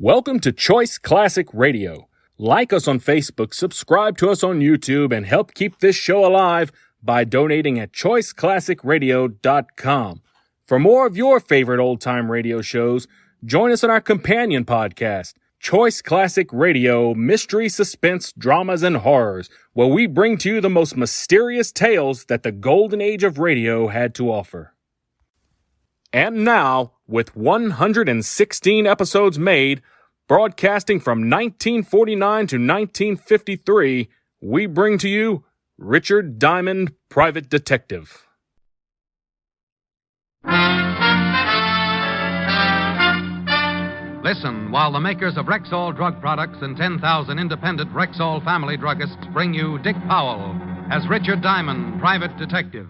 Welcome to Choice Classic Radio. Like us on Facebook, subscribe to us on YouTube, and help keep this show alive by donating at choiceclassicradio.com. For more of your favorite old-time radio shows, join us on our companion podcast, Choice Classic Radio, Mystery, Suspense, Dramas, and Horrors, where we bring to you the most mysterious tales that the golden age of radio had to offer. And now, with 116 episodes made, broadcasting from 1949 to 1953, we bring to you Richard Diamond, Private Detective. Listen while the makers of Rexall drug products and 10,000 independent Rexall family druggists bring you Dick Powell as Richard Diamond, Private Detective.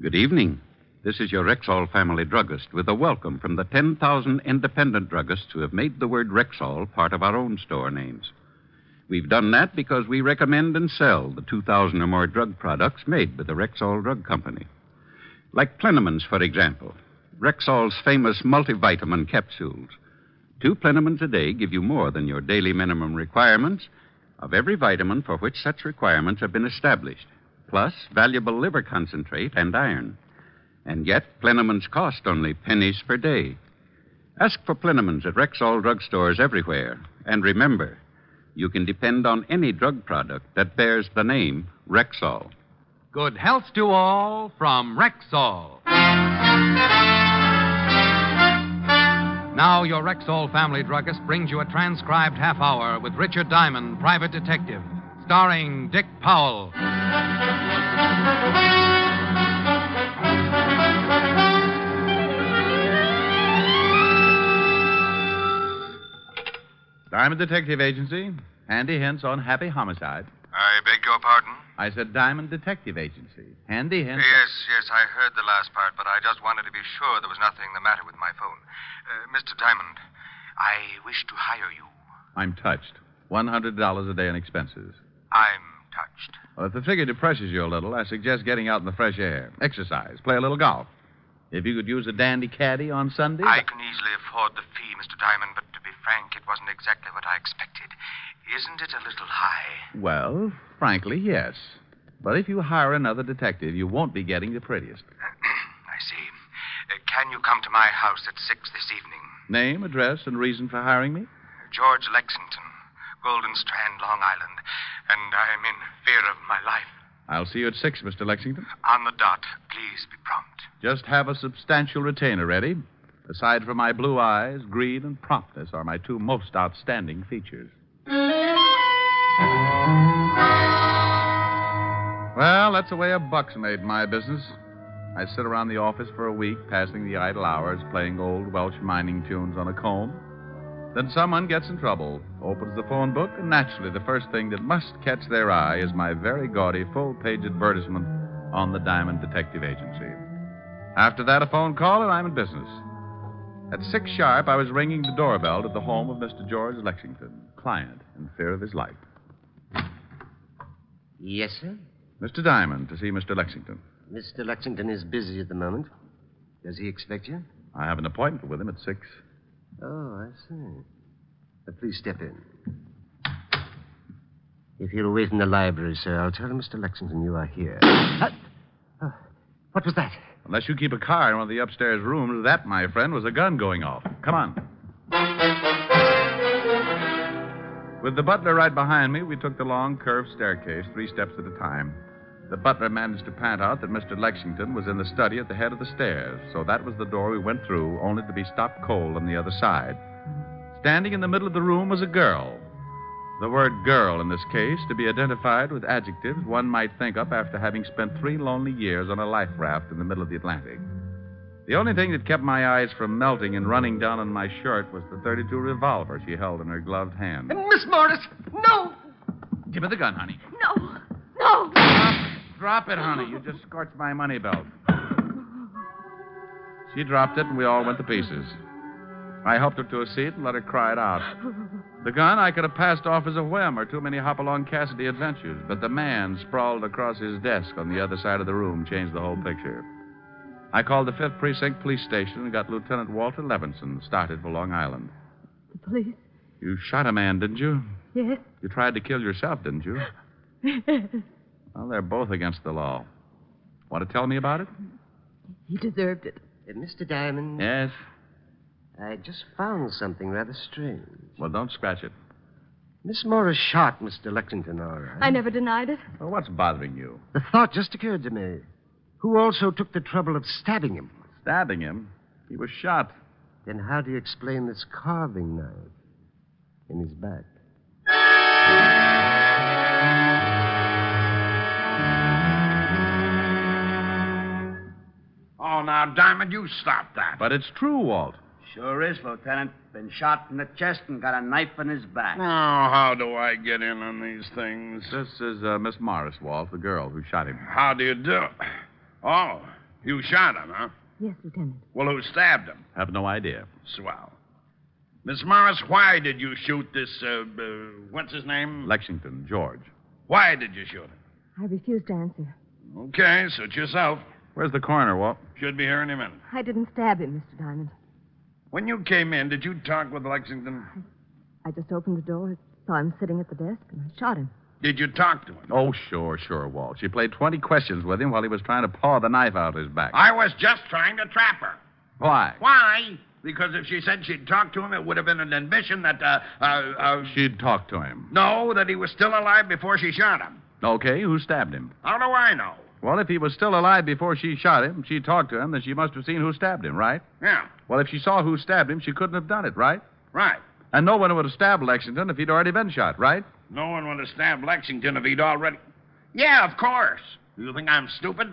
Good evening. This is your Rexall family druggist with a welcome from the 10,000 independent druggists who have made the word Rexall part of our own store names. We've done that because we recommend and sell the 2,000 or more drug products made by the Rexall Drug Company. Like Plenamins, for example. Rexall's famous multivitamin capsules. 2 Plenamins a day give you more than your daily minimum requirements of every vitamin for which such requirements have been established, plus valuable liver concentrate and iron. And yet, Plenamins cost only pennies per day. Ask for Plenamins at Rexall drugstores everywhere. And remember, you can depend on any drug product that bears the name Rexall. Good health to all from Rexall. Now, your Rexall family druggist brings you a transcribed half hour with Richard Diamond, Private Detective, starring Dick Powell. Diamond Detective Agency. Handy hints on happy homicide. I beg your pardon? I said Diamond Detective Agency. Handy hints. Yes, I heard the last part, but I just wanted to be sure there was nothing the matter with my phone. Mr. Diamond, I wish to hire you. I'm touched. $100 a day in expenses. I'm touched. Well, if the figure depresses you a little, I suggest getting out in the fresh air. Exercise. Play a little golf. If you could use a dandy caddy on Sunday. I can easily afford the fee, Mr. Diamond, but to be frank, it wasn't exactly what I expected. Isn't it a little high? Well, frankly, yes. But if you hire another detective, you won't be getting the prettiest. I see. Can you come to my house at 6 this evening? Name, address, and reason for hiring me? George Lexington, Golden Strand, Long Island. And I'm in fear of my life. I'll see you at 6, Mr. Lexington. On the dot. Please be prompt. Just have a substantial retainer ready. Aside from my blue eyes, greed and promptness are my 2 most outstanding features. Well, that's the way a buck's made in my business. I sit around the office for a week, passing the idle hours, playing old Welsh mining tunes on a comb. Then someone gets in trouble, opens the phone book, and naturally the first thing that must catch their eye is my very gaudy full-page advertisement on the Diamond Detective Agency. After that, a phone call, and I'm in business. At 6 sharp, I was ringing the doorbell at the home of Mr. George Lexington, client in fear of his life. Yes, sir? Mr. Diamond, to see Mr. Lexington. Mr. Lexington is busy at the moment. Does he expect you? I have an appointment with him at 6. Oh, I see. Please step in. If you'll wait in the library, sir, I'll tell Mr. Lexington you are here. What was that? Unless you keep a car in one of the upstairs rooms, that, my friend, was a gun going off. Come on. With the butler right behind me, we took the long, curved staircase 3 steps at a time. The butler managed to pant out that Mr. Lexington was in the study at the head of the stairs, so that was the door we went through, only to be stopped cold on the other side. Standing in the middle of the room was a girl. The word girl, in this case, to be identified with adjectives one might think up after having spent 3 lonely years on a life raft in the middle of the Atlantic. The only thing that kept my eyes from melting and running down on my shirt was the .32 revolver she held in her gloved hand. Miss Morris, no! Give me the gun, honey. No. drop it, honey. You just scorched my money belt. She dropped it, and we all went to pieces. I helped her to a seat and let her cry it out. The gun I could have passed off as a whim or too many Hopalong Cassidy adventures, but the man sprawled across his desk on the other side of the room changed the whole picture. I called the 5th Precinct Police Station and got Lieutenant Walter Levinson started for Long Island. The police? You shot a man, didn't you? Yes. You tried to kill yourself, didn't you? Well, they're both against the law. Want to tell me about it? He deserved it. Mr. Diamond. Yes. I just found something rather strange. Well, don't scratch it. Miss Morris shot Mr. Lexington, all right. I never denied it. Well, what's bothering you? The thought just occurred to me. Who also took the trouble of stabbing him? Stabbing him? He was shot. Then how do you explain this carving knife in his back? Oh, now, Diamond, you stop that. But it's true, Walt. Sure is, Lieutenant. Been shot in the chest and got a knife in his back. Oh, how do I get in on these things? This is Miss Morris, Walt, the girl who shot him. How do you do? Oh, you shot him, huh? Yes, Lieutenant. Well, who stabbed him? Have no idea. Swell. Miss Morris, why did you shoot this, what's his name? Lexington, George. Why did you shoot him? I refused to answer. Okay, suit yourself. Where's the coroner, Walt? Should be here any minute. I didn't stab him, Mr. Diamond. When you came in, did you talk with Lexington? I just opened the door, saw him sitting at the desk, and I shot him. Did you talk to him? Oh, sure, Walt. She played 20 questions with him while he was trying to paw the knife out of his back. I was just trying to trap her. Why? Why? Because if she said she'd talk to him, it would have been an admission that, She'd talk to him. No, that he was still alive before she shot him. Okay, who stabbed him? How do I know? Well, if he was still alive before she shot him, she talked to him, then she must have seen who stabbed him, right? Yeah, Well, if she saw who stabbed him, she couldn't have done it, right? right. And no one would have stabbed Lexington if he'd already been shot, right? No one would have stabbed Lexington if he'd already... Yeah, of course. You think I'm stupid?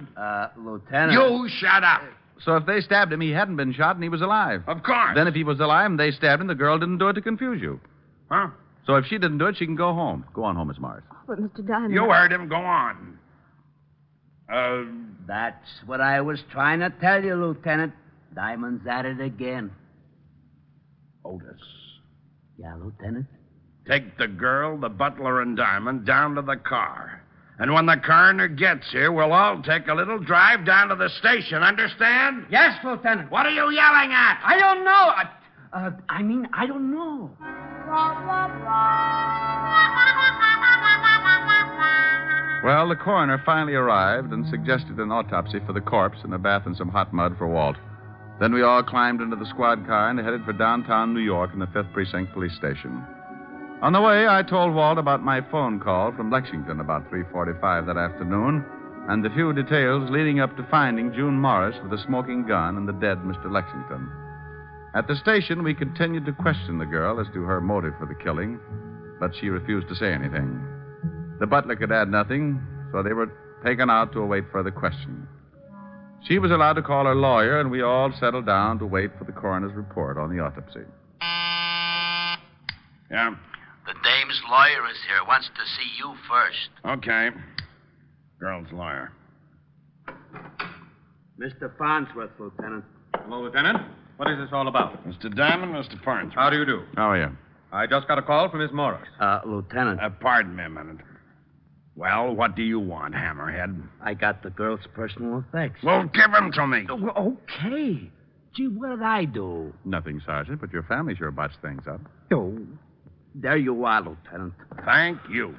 Lieutenant. You shut up. So if they stabbed him, he hadn't been shot and he was alive. Of course. Then if he was alive and they stabbed him, the girl didn't do it to confuse you. Huh? So if she didn't do it, she can go home. Go on home, Miss Morris. But, Mr. Diamond... You heard him. Go on. That's what I was trying to tell you, Lieutenant. Diamond's at it again. Otis, Yeah, Lieutenant? take the girl, the butler, and Diamond down to the car. And when the coroner gets here, we'll all take a little drive down to the station. Understand? Yes, Lieutenant. What are you yelling at? I don't know. I don't know. Well, the coroner finally arrived and suggested an autopsy for the corpse and a bath in some hot mud for Walt. Then we all climbed into the squad car and headed for downtown New York and the 5th Precinct Police Station. On the way, I told Walt about my phone call from Lexington about 3:45 that afternoon and the few details leading up to finding June Morris with a smoking gun and the dead Mr. Lexington. At the station, we continued to question the girl as to her motive for the killing, but she refused to say anything. The butler could add nothing, so they were taken out to await further questioning. She was allowed to call her lawyer, and we all settled down to wait for the coroner's report on the autopsy. Yeah. The dame's lawyer is here. Wants to see you first. Okay. Girl's lawyer. Mr. Farnsworth, Lieutenant. Hello, Lieutenant. What is this all about? Mr. Diamond, Mr. Farnsworth. How do you do? How are you? I just got a call from Miss Morris. Lieutenant, Pardon me a minute. Well, what do you want, Hammerhead? I got the girl's personal effects. Well, give them to me. Okay. Gee, what did I do? Nothing, Sergeant, but your family sure botched things up. Oh, there you are, Lieutenant. Thank you.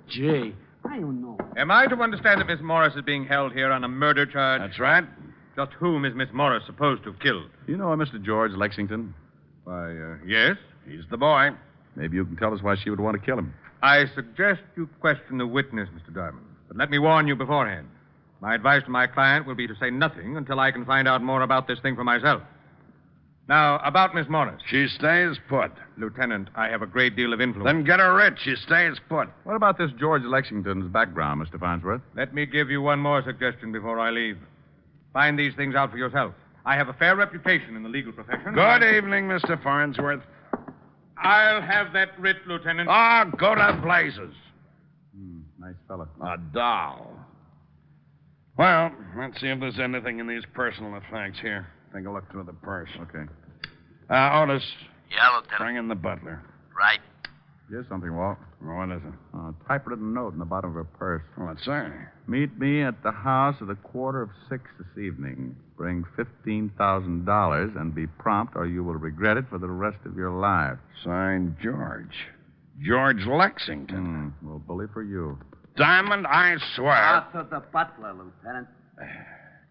Gee, I don't know. Am I to understand that Miss Morris is being held here on a murder charge? That's right. Just whom is Miss Morris supposed to have killed? You know a Mr. George Lexington? Why, yes. He's the boy. Maybe you can tell us why she would want to kill him. I suggest you question the witness, Mr. Diamond. But let me warn you beforehand. My advice to my client will be to say nothing until I can find out more about this thing for myself. Now, about Miss Morris. She stays put. Lieutenant, I have a great deal of influence. Then get her rich. She stays put. What about this George Lexington's background, Mr. Farnsworth? Let me give you one more suggestion before I leave. Find these things out for yourself. I have a fair reputation in the legal profession. Good evening, Mr. Farnsworth. I'll have that writ, Lieutenant. Oh, go to blazes. Nice fella. A doll. Well, let's see if there's anything in these personal effects here. Take a look through the purse. Okay. Otis, Yeah, Lieutenant. bring in the butler. Right. Here's something, Walt. What is it? A typewritten note in the bottom of her purse. What's that? Meet me at the house at 5:15 this evening. Bring $15,000 and be prompt, or you will regret it for the rest of your life. Signed, George. George Lexington. Well, bully for you. Diamond, I swear. Out to the butler, Lieutenant.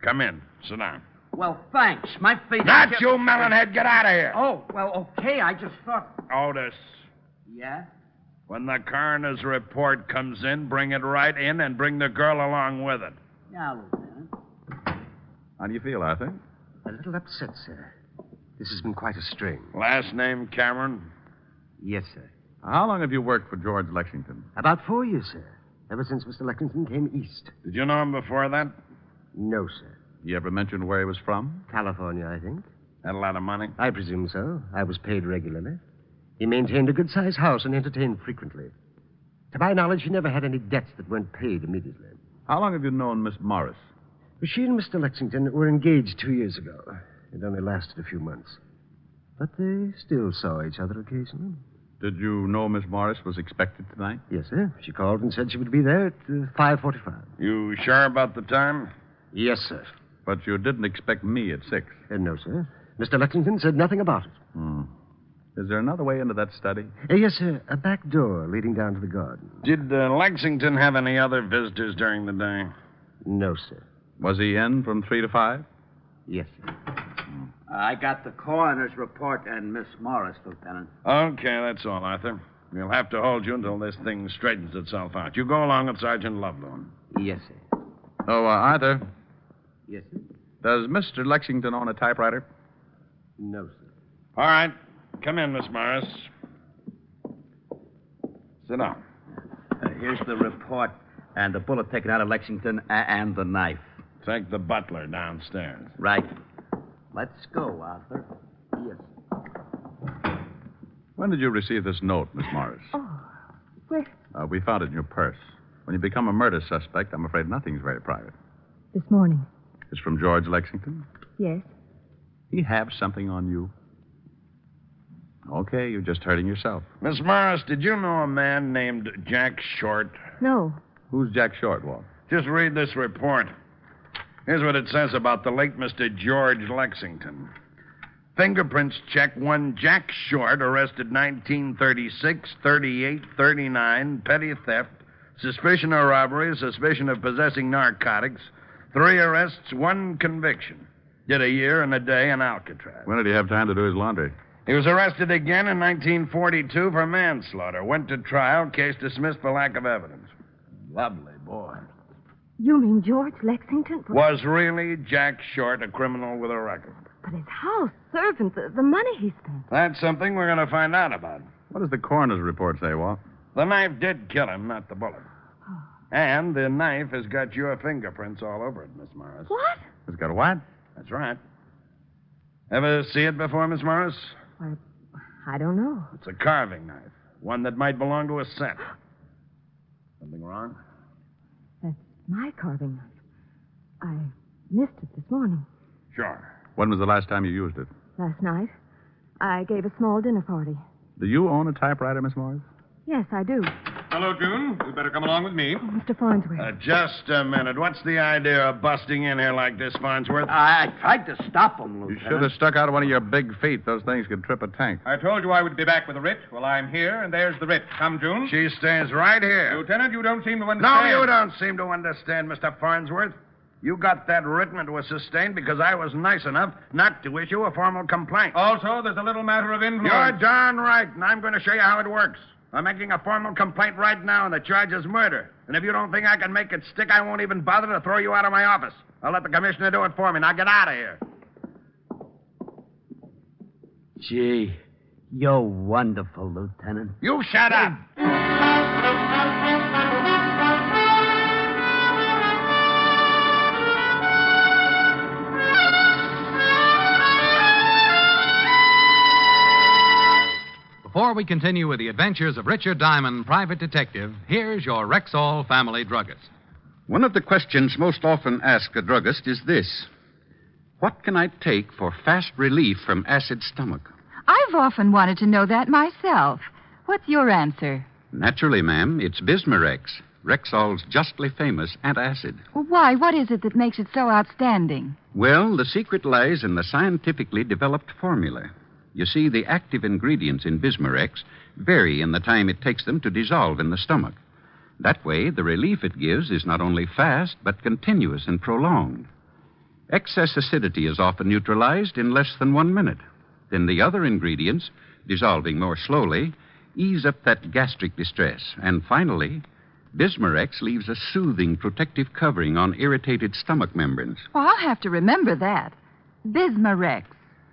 Come in. Sit down. Well, thanks. My feet... Not you, melonhead. Get out of here. Oh, well, okay. I just thought... Otis, Yeah? when the coroner's report comes in, bring it right in and bring the girl along with it. Yeah, Lieutenant. How do you feel, Arthur? A little upset, sir. This has been quite a strain. Last name, Cameron? Yes, sir. How long have you worked for George Lexington? About 4 years, sir. Ever since Mr. Lexington came east. Did you know him before that? No, sir. You ever mentioned where he was from? California, I think. Had a lot of money? I presume so. I was paid regularly. He maintained a good-sized house and entertained frequently. To my knowledge, he never had any debts that weren't paid immediately. How long have you known Miss Morris? She and Mr. Lexington were engaged 2 years ago. It only lasted a few months. But they still saw each other occasionally. Did you know Miss Morris was expected tonight? Yes, sir. She called and said she would be there at 5:45. You sure about the time? Yes, sir. But you didn't expect me at 6. No, sir. Mr. Lexington said nothing about it. Is there another way into that study? Yes, sir. A back door leading down to the garden. Did Lexington have any other visitors during the day? No, sir. Was he in from 3 to 5? Yes, sir. I got the coroner's report and Miss Morris, Lieutenant. Okay, that's all, Arthur. We'll have to hold you until this thing straightens itself out. You go along with Sergeant Loveloon. Yes, sir. Oh, Arthur, Yes, sir. does Mr. Lexington own a typewriter? No, sir. All right. Come in, Miss Morris. Sit down. Here's the report and the bullet taken out of Lexington and the knife. Take the butler downstairs. Right. Let's go, Arthur. Yes. When did you receive this note, Miss Morris? Oh, where? We found it in your purse. When you become a murder suspect, I'm afraid nothing's very private. This morning. It's from George Lexington? Yes. He have something on you? Okay, you're just hurting yourself. Miss Morris, did you know a man named Jack Short? No. Who's Jack Short, Walt? Just read this report. Here's what it says about the late Mr. George Lexington. Fingerprints check one Jack Short, arrested 1936, 38, 39, petty theft, suspicion of robbery, suspicion of possessing narcotics, 3 arrests, 1 conviction. Did a year and a day in Alcatraz. When did he have time to do his laundry? He was arrested again in 1942 for manslaughter. Went to trial, case dismissed for lack of evidence. Lovely boy. You mean George Lexington? Was really Jack Short a criminal with a record? But his house, servants, the money he spent. That's something we're going to find out about. What does the coroner's report say, Walt? The knife did kill him, not the bullet. And the knife has got your fingerprints all over it, Miss Morris. What? It's got a what? That's right. Ever see it before, Miss Morris? I don't know. It's a carving knife. One that might belong to a set. Something wrong? That's my carving knife. I missed it this morning. Sure. When was the last time you used it? Last night. I gave a small dinner party. Do you own a typewriter, Miss Morris? Yes, I do. Hello, June. You'd better come along with me. Oh, Mr. Farnsworth. Just a minute. What's the idea of busting in here like this, Farnsworth? I tried to stop him, You Lieutenant. should have stuck out one of your big feet. Those things could trip a tank. I told you I would be back with the writ. Well, I'm here, and there's the writ. Come, June. She stays right here. Lieutenant, you don't seem to No, understand. you don't seem to understand, Mr. Farnsworth. You got that written and was sustained because I was nice enough not to issue a formal complaint. Also, there's a little matter of influence. You're darn right, and I'm going to show you how it works. I'm making a formal complaint right now, and the charge is murder. And if you don't think I can make it stick, I won't even bother to throw you out of my office. I'll let the commissioner do it for me. Now get out of here. Gee, you're wonderful, Lieutenant. You shut up. Before we continue with the adventures of Richard Diamond, private detective, here's your Rexall family druggist. One of the questions most often asked a druggist is this: what can I take for fast relief from acid stomach? I've often wanted to know that myself. What's your answer? Naturally, ma'am, it's Bismarex, Rexall's justly famous antacid. Well, why? What is it that makes it so outstanding? Well, the secret lies in the scientifically developed formula. You see, the active ingredients in Bismarex vary in the time it takes them to dissolve in the stomach. That way, the relief it gives is not only fast, but continuous and prolonged. Excess acidity is often neutralized in less than 1 minute. Then the other ingredients, dissolving more slowly, ease up that gastric distress. And finally, Bismarex leaves a soothing protective covering on irritated stomach membranes. Well, I'll have to remember that. Bismarex.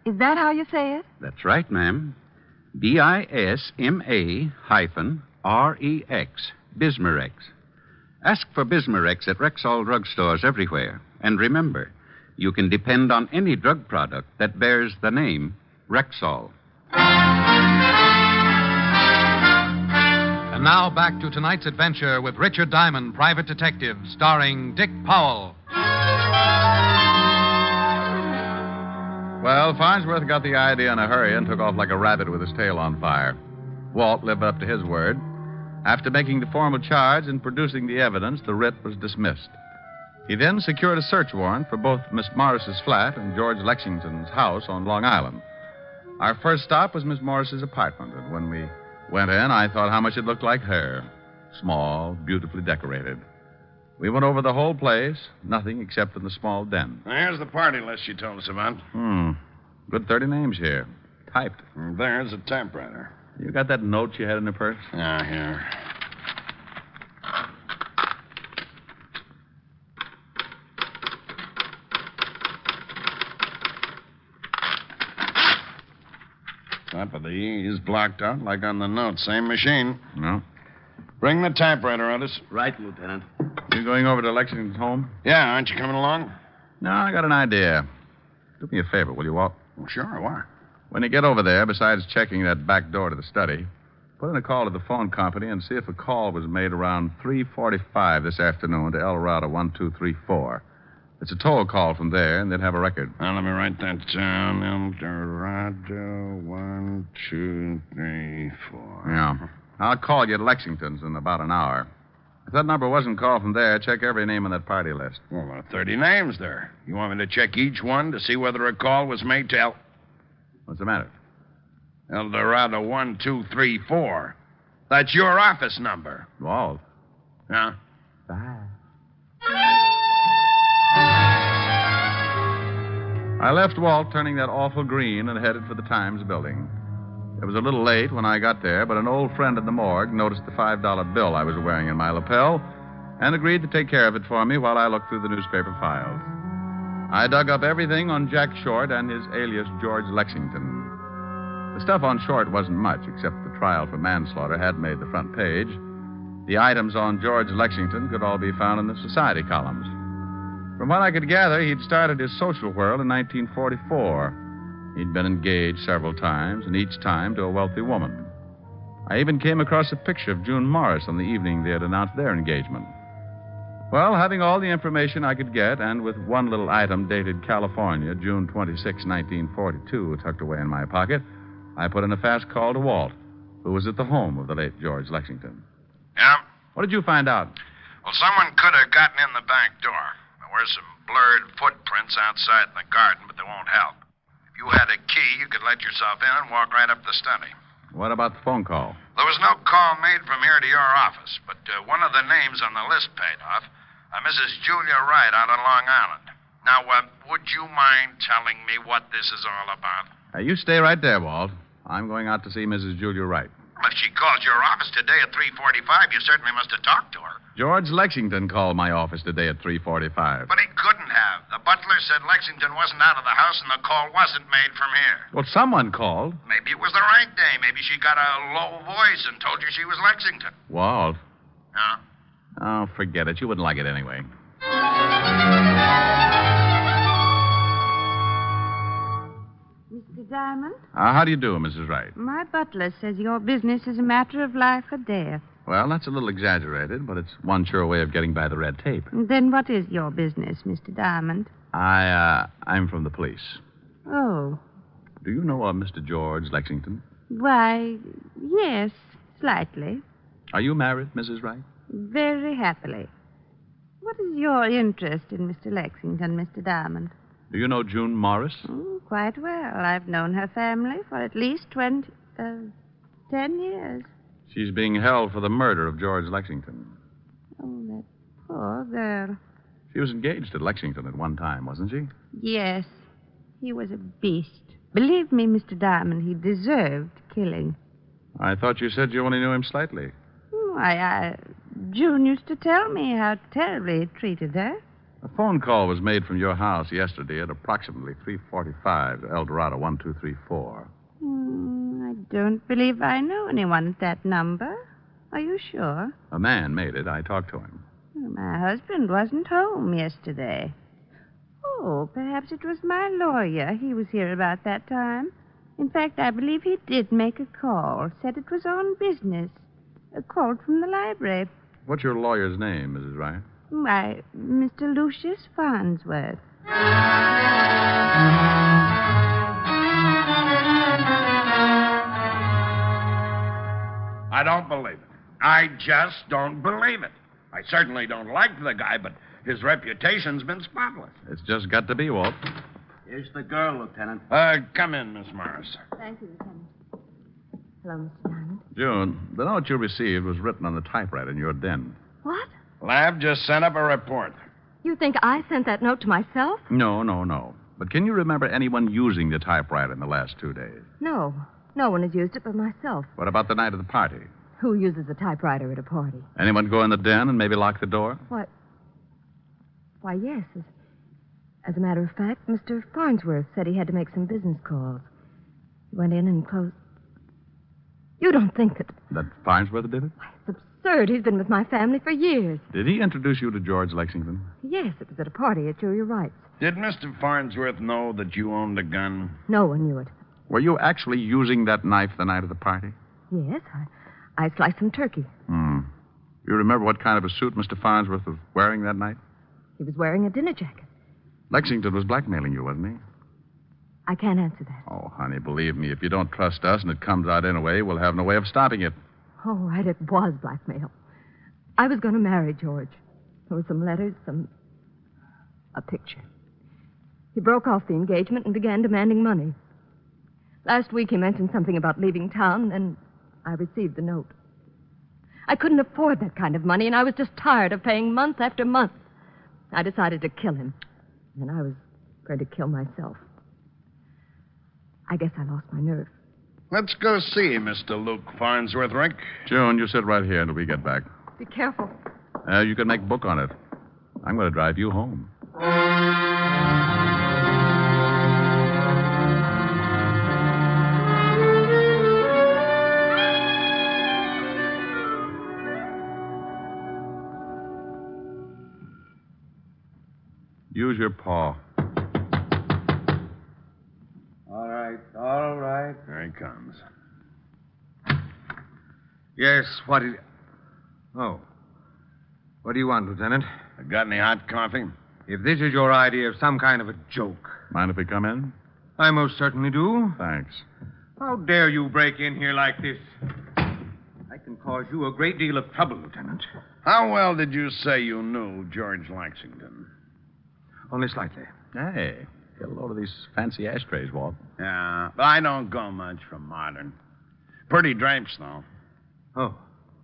Is that how you say it? That's right, ma'am. Bisma-Rex. Bismarex. Ask for Bismarex at Rexall drugstores everywhere. And remember, you can depend on any drug product that bears the name Rexall. And now back to tonight's adventure with Richard Diamond, Private Detective, starring Dick Powell. Well, Farnsworth got the idea in a hurry and took off like a rabbit with his tail on fire. Walt lived up to his word. After making the formal charge and producing the evidence, the writ was dismissed. He then secured a search warrant for both Miss Morris's flat and George Lexington's house on Long Island. Our first stop was Miss Morris's apartment, and when we went in, I thought how much it looked like her. Small, beautifully decorated. We went over the whole place, nothing except in the small den. Here's the party list you told us about. Good 30 names here. Typed. There's a typewriter. You got that note you had in the purse? Yeah, here. Top of the E is blocked out like on the note. Same machine. No. Bring the typewriter, Otis. Right, Lieutenant. You going over to Lexington's home? Yeah, aren't you coming along? No, I got an idea. Do me a favor, will you, Walt? Well, sure, why? When you get over there, besides checking that back door to the study, put in a call to the phone company and see if a call was made around 3:45 this afternoon to El Dorado 1234. It's a toll call from there, and they'd have a record. Now, let me write that down. El Dorado 1234. Yeah. I'll call you at Lexington's in about an hour. If that number wasn't called from there, check every name on that party list. Well, about 30 names there. You want me to check each one to see whether a call was made to El... What's the matter? El Dorado 1234. That's your office number. Walt. Yeah? Bye. I left Walt turning that awful green and headed for the Times building. It was a little late when I got there, but an old friend at the morgue noticed the $5 bill I was wearing in my lapel and agreed to take care of it for me while I looked through the newspaper files. I dug up everything on Jack Short and his alias George Lexington. The stuff on Short wasn't much, except the trial for manslaughter had made the front page. The items on George Lexington could all be found in the society columns. From what I could gather, he'd started his social whirl in 1944. He'd been engaged several times, and each time to a wealthy woman. I even came across a picture of June Morris on the evening they had announced their engagement. Well, having all the information I could get, and with one little item dated California, June 26, 1942, tucked away in my pocket, I put in a fast call to Walt, who was at the home of the late George Lexington. Yeah? What did you find out? Well, someone could have gotten in the back door. There were some blurred footprints outside in the garden, but they won't help. If you had a key, you could let yourself in and walk right up the study. What about the phone call? There was no call made from here to your office, but one of the names on the list paid off. Mrs. Julia Wright out on Long Island. Now, would you mind telling me what this is all about? You stay right there, Walt. I'm going out to see Mrs. Julia Wright. If she called your office today at 3:45, you certainly must have talked to her. George Lexington called my office today at 3:45. But he couldn't have. The butler said Lexington wasn't out of the house and the call wasn't made from here. Well, someone called. Maybe it was the right day. Maybe she got a low voice and told you she was Lexington. Walt. No? Oh, forget it. You wouldn't like it anyway. Mr. Diamond? How do you do, Mrs. Wright? My butler says your business is a matter of life or death. Well, that's a little exaggerated, but it's one sure way of getting by the red tape. Then what is your business, Mr. Diamond? I'm from the police. Oh, Do you know Mr. George Lexington? why, yes, slightly. Are you married, Mrs. Wright? Very happily. What is your interest in Mr. Lexington, Mr. Diamond? Do you know June Morris? Quite well. I've known her family for at least 10 years. She's being held for the murder of George Lexington. Oh, that poor girl. She was engaged at Lexington at one time, wasn't she? Yes, he was a beast. Believe me, Mr. Diamond, he deserved killing. I thought you said you only knew him slightly. June used to tell me how terribly he treated her. A phone call was made from your house yesterday at approximately 3:45 to El Dorado 1234. I don't believe I know anyone at that number. Are you sure? A man made it. I talked to him. My husband wasn't home yesterday. Oh, perhaps it was my lawyer. He was here about that time. In fact, I believe he did make a call. Said it was on business. A call from the library. What's your lawyer's name, Mrs. Wright? Why, Mr. Lucius Farnsworth. I don't believe it. I just don't believe it. I certainly don't like the guy, but his reputation's been spotless. It's just got to be, Walt. Here's the girl, Lieutenant. Come in, Miss Morris. Thank you, Lieutenant. Hello, Mr. Diamond. June, the note you received was written on the typewriter in your den. What? Lab just sent up a report. You think I sent that note to myself? No. But can you remember anyone using the typewriter in the last 2 days? No. No one has used it but myself. What about the night of the party? Who uses a typewriter at a party? Anyone go in the den and maybe lock the door? What? Why, yes. As a matter of fact, Mr. Farnsworth said he had to make some business calls. He went in and closed. You don't think that... That Farnsworth did it? It's absurd. He's been with my family for years. Did he introduce you to George Lexington? Yes, it was at a party at Julia Wright's. Did Mr. Farnsworth know that you owned a gun? No one knew it. Were you actually using that knife the night of the party? Yes, I sliced some turkey. You remember what kind of a suit Mr. Farnsworth was wearing that night? He was wearing a dinner jacket. Lexington was blackmailing you, wasn't he? I can't answer that. Oh, honey, believe me, if you don't trust us and it comes out anyway, we'll have no way of stopping it. Oh, right, it was blackmail. I was going to marry George. There were some letters, a picture. He broke off the engagement and began demanding money. Last week he mentioned something about leaving town, and I received the note. I couldn't afford that kind of money, and I was just tired of paying month after month. I decided to kill him, and I was going to kill myself. I guess I lost my nerve. Let's go see Mr. Luke Farnsworth, Rick. June, you sit right here until we get back. Be careful. You can make book on it. I'm going to drive you home. Use your paw. All right. There he comes. Yes, what is... Oh. What do you want, Lieutenant? Got any hot coffee? If this is your idea of some kind of a joke... Mind if we come in? I most certainly do. Thanks. How dare you break in here like this? I can cause you a great deal of trouble, Lieutenant. How well did you say you knew George Lexington? Only slightly. Hey, get a load of these fancy ashtrays, Walt. Yeah, but I don't go much for modern. Pretty drapes, though. Oh,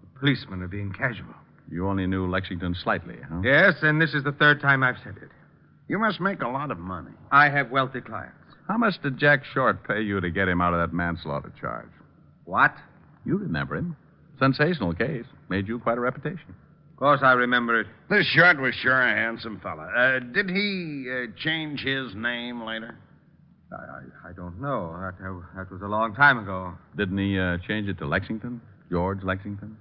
the policemen are being casual. You only knew Lexington slightly, huh? Yes, and this is the third time I've said it. You must make a lot of money. I have wealthy clients. How much did Jack Short pay you to get him out of that manslaughter charge? What? You remember him. Sensational case. Made you quite a reputation. Of course I remember it. This Short was sure a handsome fella. Did he change his name later? I don't know. That was a long time ago. Didn't he change it to Lexington? George Lexington?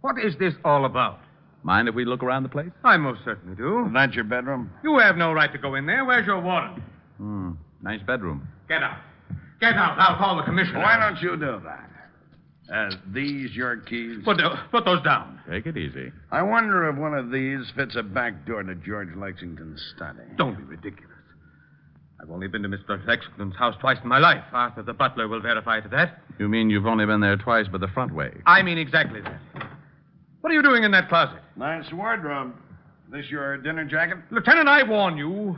What is this all about? Mind if we look around the place? I most certainly do. Is that your bedroom? You have no right to go in there. Where's your warrant? Nice bedroom. Get out. Get out. I'll call the commissioner. Why don't you do that? These your keys? Put those down. Take it easy. I wonder if one of these fits a back door to George Lexington's study. Don't be ridiculous. I've only been to Mr. Lexington's house twice in my life. Arthur, the butler, will verify to that. You mean you've only been there twice but the front way? I mean exactly that. What are you doing in that closet? Nice wardrobe. This your dinner jacket? Lieutenant, I warn you.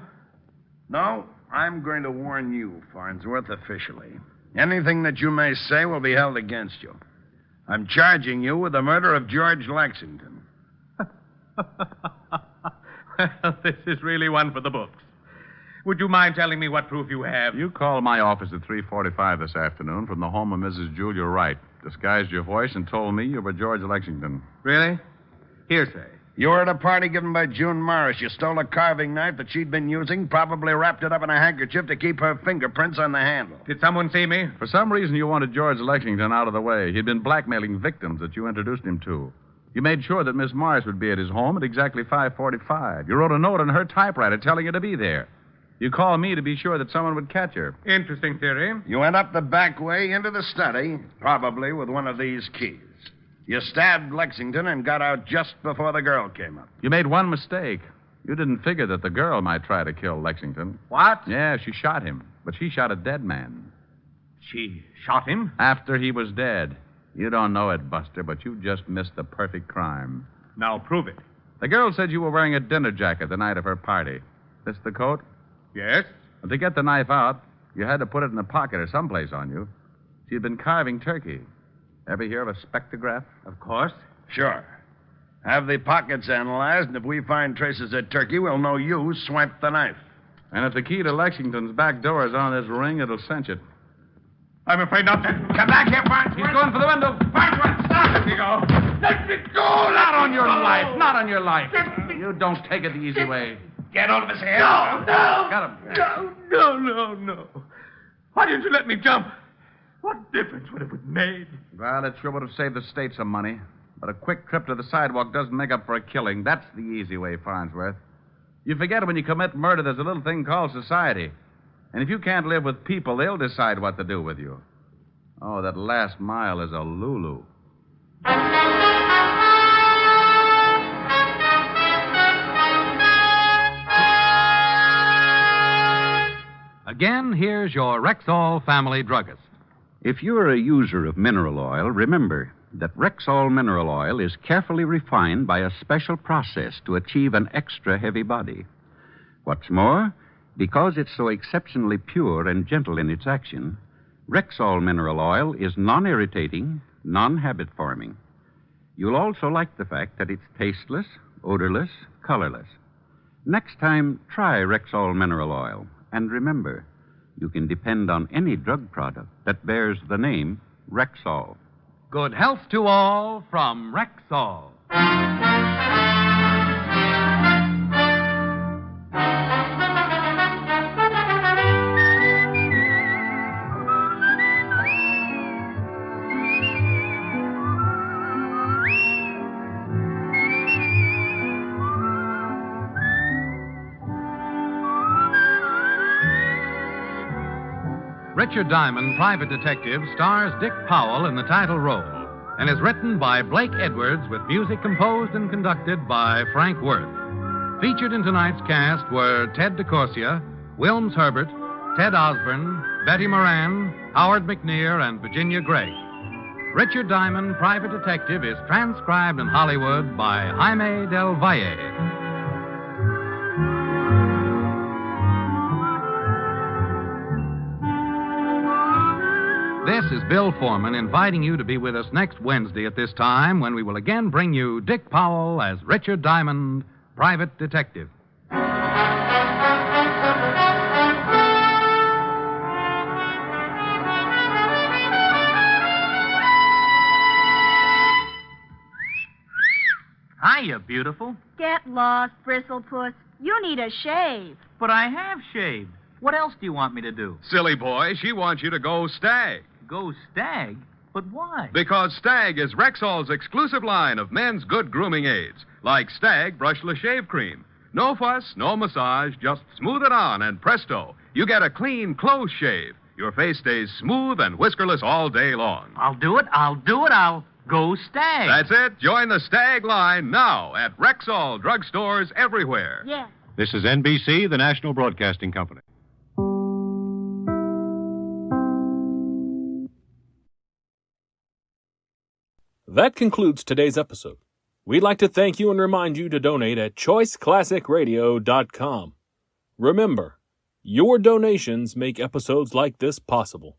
No, I'm going to warn you, Farnsworth, officially. Anything that you may say will be held against you. I'm charging you with the murder of George Lexington. Well, this is really one for the books. Would you mind telling me what proof you have? You called my office at 3:45 this afternoon from the home of Mrs. Julia Wright, disguised your voice, and told me you were George Lexington. Really? Hearsay. You were at a party given by June Morris. You stole a carving knife that she'd been using, probably wrapped it up in a handkerchief to keep her fingerprints on the handle. Did someone see me? For some reason, you wanted George Lexington out of the way. He'd been blackmailing victims that you introduced him to. You made sure that Miss Morris would be at his home at exactly 5:45. You wrote a note on her typewriter telling her to be there. You called me to be sure that someone would catch her. Interesting theory. You went up the back way into the study, probably with one of these keys. You stabbed Lexington and got out just before the girl came up. You made one mistake. You didn't figure that the girl might try to kill Lexington. What? Yeah, she shot him, but she shot a dead man. She shot him? After he was dead. You don't know it, Buster, but you just missed the perfect crime. Now prove it. The girl said you were wearing a dinner jacket the night of her party. This the coat? Yes? Well, to get the knife out, you had to put it in a pocket or someplace on you. She had been carving turkey. Ever hear of a spectrograph? Of course. Sure. Have the pockets analyzed, and if we find traces of turkey, we'll know you swiped the knife. And if the key to Lexington's back door is on this ring, it'll cinch it. I'm afraid not to. Come back here, Farnsworth. He's going for the window. Farnsworth, stop! Let me go. Let me go! Not on your life. Not on your life. You don't take it the easy way. Get hold of his hair. No. Got him. No. Why didn't you let me jump? What difference would it have made? Well, it sure would have saved the state some money. But a quick trip to the sidewalk doesn't make up for a killing. That's the easy way, Farnsworth. You forget when you commit murder, there's a little thing called society. And if you can't live with people, they'll decide what to do with you. Oh, that last mile is a Lulu. Again, here's your Rexall family druggist. If you're a user of mineral oil, remember that Rexall mineral oil is carefully refined by a special process to achieve an extra heavy body. What's more, because it's so exceptionally pure and gentle in its action, Rexall mineral oil is non-irritating, non-habit forming. You'll also like the fact that it's tasteless, odorless, colorless. Next time, try Rexall mineral oil. And remember, you can depend on any drug product that bears the name Rexall. Good health to all from Rexall. Richard Diamond, Private Detective, stars Dick Powell in the title role and is written by Blake Edwards with music composed and conducted by Frank Worth. Featured in tonight's cast were Ted DeCorsia, Wilms Herbert, Ted Osborne, Betty Moran, Howard McNear, and Virginia Gregg. Richard Diamond, Private Detective, is transcribed in Hollywood by Jaime Del Valle. This is Bill Foreman inviting you to be with us next Wednesday at this time when we will again bring you Dick Powell as Richard Diamond, Private Detective. Hiya, beautiful. Get lost, Bristlepuss. You need a shave. But I have shaved. What else do you want me to do? Silly boy, she wants you to go Stag. Go Stag? But why? Because Stag is Rexall's exclusive line of men's good grooming aids, like Stag Brushless Shave Cream. No fuss, no massage, just smooth it on, and presto, you get a clean, close shave. Your face stays smooth and whiskerless all day long. I'll do it. I'll go Stag. That's it. Join the Stag line now at Rexall drugstores everywhere. Yeah. This is NBC, the National Broadcasting Company. That concludes today's episode. We'd like to thank you and remind you to donate at choiceclassicradio.com. Remember, your donations make episodes like this possible.